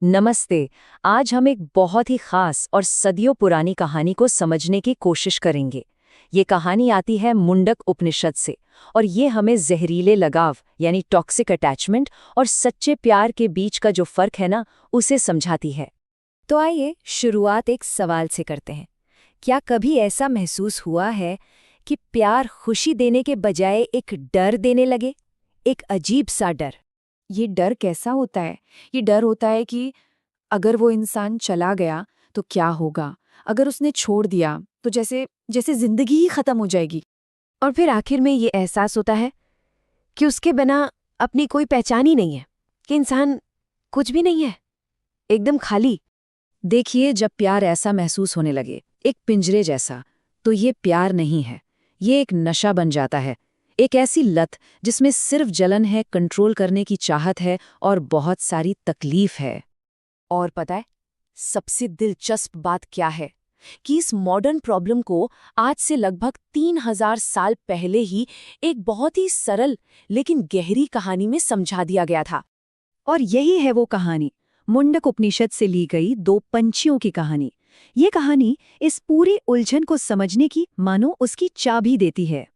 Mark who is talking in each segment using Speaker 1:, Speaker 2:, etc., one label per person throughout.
Speaker 1: नमस्ते। आज हम एक बहुत ही खास और सदियों पुरानी कहानी को समझने की कोशिश करेंगे। ये कहानी आती है मुंडक उपनिषद से और ये हमें जहरीले लगाव यानी टॉक्सिक अटैचमेंट और सच्चे प्यार के बीच का जो फर्क है ना, उसे समझाती है। तो आइए शुरुआत एक सवाल से करते हैं। क्या कभी ऐसा महसूस हुआ है कि प्यार खुशी देने के बजाय एक डर देने लगे? एक अजीब सा डर।
Speaker 2: ये डर कैसा होता है? ये डर होता है कि अगर वो इंसान चला गया तो क्या होगा? अगर उसने छोड़ दिया तो जैसे जैसे जिंदगी ही खत्म हो जाएगी।
Speaker 1: और फिर आखिर में ये एहसास होता है कि उसके बिना अपनी कोई पहचान ही नहीं है, कि इंसान कुछ भी नहीं है, एकदम खाली। देखिए, जब प्यार ऐसा महसूस होने लगे, एक पिंजरे जैसा, तो ये प्यार नहीं है। ये एक नशा बन जाता है, एक ऐसी लत जिसमें सिर्फ जलन है, कंट्रोल करने की चाहत है और बहुत सारी तकलीफ है। और पता है, सबसे दिलचस्प बात क्या है कि इस मॉडर्न प्रॉब्लम को आज से लगभग 3000 साल पहले ही एक बहुत ही सरल लेकिन गहरी कहानी में समझा दिया गया था। और यही है वो कहानी, मुंडक उपनिषद से ली गई दो पंछियों की कहानी। ये कहानी इस पूरी उलझन को समझने की मानो उसकी चाबी देती है।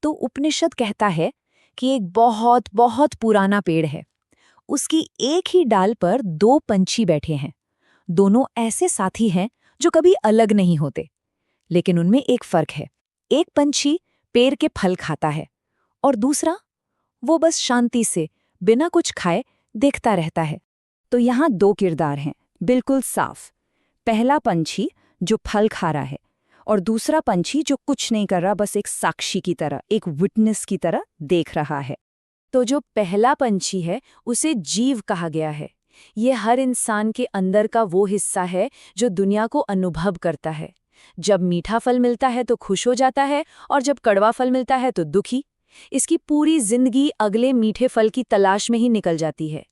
Speaker 1: तो उपनिषद कहता है कि एक बहुत बहुत पुराना पेड़ है। उसकी एक ही डाल पर दो पंछी बैठे हैं। दोनों ऐसे साथी हैं जो कभी अलग नहीं होते, लेकिन उनमें एक फर्क है। एक पंछी पेड़ के फल खाता है और दूसरा, वो बस शांति से बिना कुछ खाए देखता रहता है। तो यहाँ दो किरदार हैं, बिल्कुल साफ। पहला पंछी जो फल खा रहा है और दूसरा पंछी जो कुछ नहीं कर रहा, बस एक साक्षी की तरह, एक विटनेस की तरह देख रहा है। तो जो पहला पंछी है उसे जीव कहा गया है। ये हर इंसान के अंदर का वो हिस्सा है जो दुनिया को अनुभव करता है। जब मीठा फल मिलता है तो खुश हो जाता है और जब कड़वा फल मिलता है तो दुखी। इसकी पूरी जिंदगी अगले मीठे फल की तलाश में ही निकल जाती है।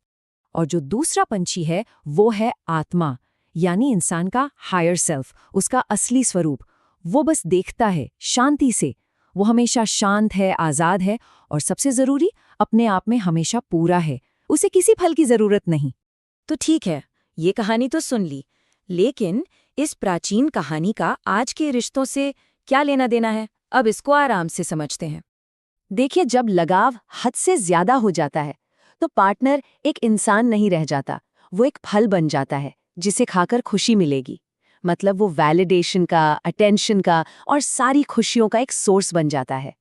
Speaker 1: और जो दूसरा पंछी है वो है आत्मा, यानी इंसान का हायर सेल्फ, उसका असली स्वरूप। वो बस देखता है शांति से। वो हमेशा शांत है, आज़ाद है और सबसे ज़रूरी, अपने आप में हमेशा पूरा है। उसे किसी फल की ज़रूरत नहीं। तो ठीक है, ये कहानी तो सुन ली, लेकिन इस प्राचीन कहानी का आज के रिश्तों से क्या लेना देना है? अब इसको आराम से समझते हैं। देखिए, जब लगाव हद से ज़्यादा हो जाता है तो पार्टनर एक इंसान नहीं रह जाता, वो एक फल बन जाता है जिसे खाकर खुशी मिलेगी। मतलब वो वैलिडेशन का, अटेंशन का और सारी खुशियों का एक सोर्स बन जाता है।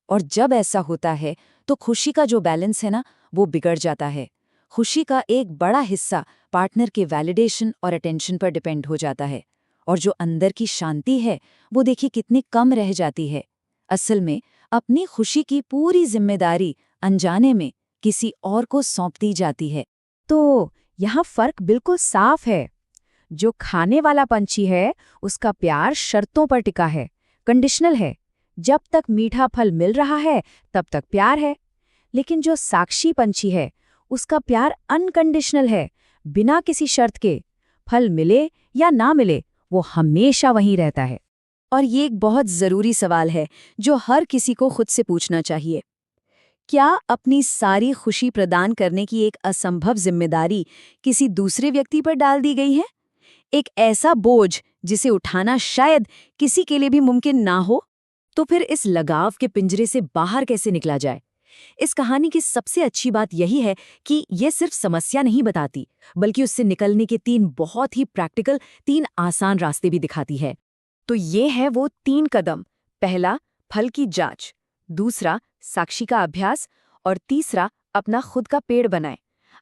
Speaker 1: और जब ऐसा होता है तो खुशी का जो बैलेंस है ना, वो बिगड़ जाता है। खुशी का एक बड़ा हिस्सा पार्टनर के वैलिडेशन और अटेंशन पर डिपेंड हो जाता है और जो अंदर की शांति है वो देखिए कितनी कम रह जाती है। असल में अपनी खुशी की पूरी जिम्मेदारी अनजाने में किसी और को सौंप दी जाती है। तो यहाँ फर्क बिल्कुल साफ है। जो खाने वाला पंछी है उसका प्यार शर्तों पर टिका है, कंडीशनल है। जब तक मीठा फल मिल रहा है तब तक प्यार है। लेकिन जो साक्षी पंछी है उसका प्यार अनकंडीशनल है, बिना किसी शर्त के। फल मिले या ना मिले वो हमेशा वहीं रहता है। और ये एक बहुत ज़रूरी सवाल है जो हर किसी को खुद से पूछना चाहिए। क्या अपनी सारी खुशी प्रदान करने की एक असंभव जिम्मेदारी किसी दूसरे व्यक्ति पर डाल दी गई है? एक ऐसा बोझ जिसे उठाना शायद किसी के लिए भी मुमकिन ना हो? तो फिर इस लगाव के पिंजरे से बाहर कैसे निकला जाए? इस कहानी की सबसे अच्छी बात यही है कि यह सिर्फ समस्या नहीं बताती, बल्कि उससे निकलने के तीन बहुत ही प्रैक्टिकल, तीन आसान रास्ते भी दिखाती है। तो ये है वो 3 कदम। पहला, फल की जांच। दूसरा, साक्षी का अभ्यास। और तीसरा, अपना खुद का पेड़ बनाएं।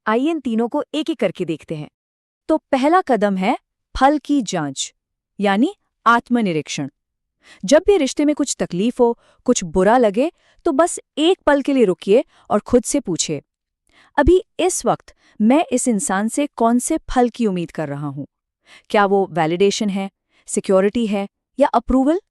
Speaker 1: आइए इन तीनों को एक एक करके देखते हैं। तो पहला कदम है फल की जांच, यानी आत्मनिरीक्षण। जब भी रिश्ते में कुछ तकलीफ हो, कुछ बुरा लगे, तो बस एक पल के लिए रुकिए और खुद से पूछिए, अभी इस वक्त मैं इस इंसान से कौन से फल की उम्मीद कर रहा हूं? क्या वो वैलिडेशन है, सिक्योरिटी है या अप्रूवल?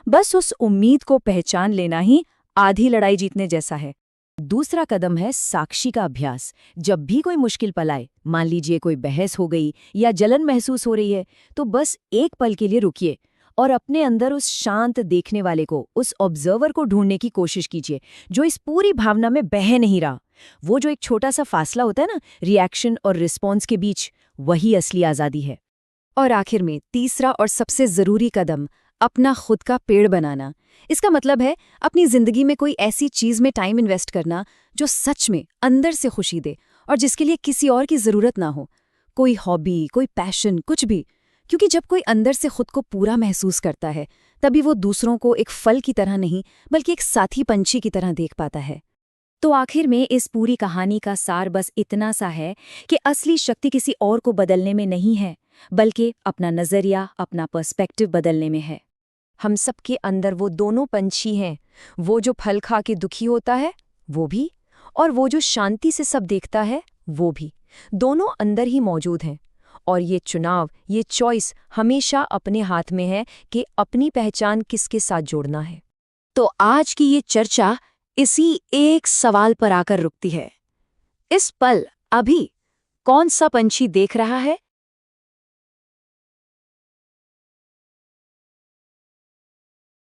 Speaker 1: बस उस उम्मीद को पहचान लेना ही आधी लड़ाई जीतने जैसा है। दूसरा कदम है साक्षी का अभ्यास। जब भी कोई मुश्किल पल आए, मान लीजिए कोई बहस हो गई या जलन महसूस हो रही है, तो बस एक पल के लिए रुकिए और अपने अंदर उस शांत देखने वाले को, उस ऑब्जर्वर को ढूंढने की कोशिश कीजिए जो इस पूरी भावना में बह नहीं रहा। वो जो एक छोटा सा फासला होता है ना, रिएक्शन और रिस्पॉन्स के बीच, वही असली आज़ादी है। और आखिर में तीसरा और सबसे ज़रूरी कदम, अपना खुद का पेड़ बनाना। इसका मतलब है अपनी ज़िंदगी में कोई ऐसी चीज़ में टाइम इन्वेस्ट करना जो सच में अंदर से खुशी दे और जिसके लिए किसी और की ज़रूरत ना हो। कोई हॉबी, कोई पैशन, कुछ भी। क्योंकि जब कोई अंदर से खुद को पूरा महसूस करता है, तभी वो दूसरों को एक फल की तरह नहीं, बल्कि एक साथी पंछी की तरह देख पाता है।
Speaker 2: तो आखिर में इस पूरी कहानी का सार बस इतना सा है कि असली शक्ति किसी और को बदलने में नहीं है, बल्कि अपना नज़रिया, अपना पर्सपेक्टिव बदलने में है।
Speaker 1: हम सबके अंदर वो दोनों पंछी हैं, वो जो फल खा के दुखी होता है वो भी, और वो जो शांति से सब देखता है वो भी। दोनों अंदर ही मौजूद हैं। और ये चुनाव, ये चॉइस हमेशा अपने हाथ में है कि अपनी पहचान किसके साथ जोड़ना है।
Speaker 2: तो आज की ये चर्चा इसी एक सवाल पर आकर रुकती है। इस पल, अभी, कौन सा पंछी देख रहा है